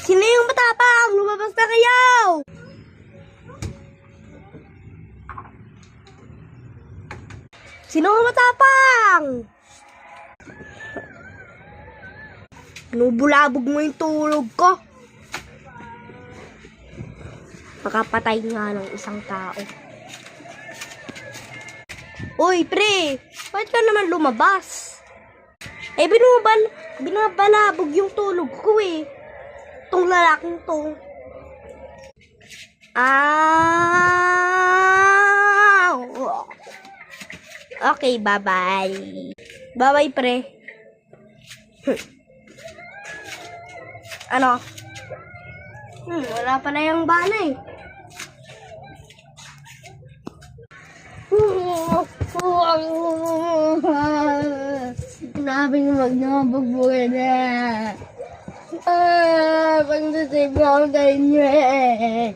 Sino yung matapang? Lumabas na kayo! Sino ang matapang? Nubulabog mo yung tulog ko. Makapatay nga ng isang tao. Uy, pre! Bakit ka naman lumabas? Eh, binabalabog yung tulog ko eh. Tong lalaking to. Okay, bye-bye. Bye-bye, pre. Ano? Wala pa na yung bala eh. Sinabing magnabog na. Pag-save ako sa inyo eh.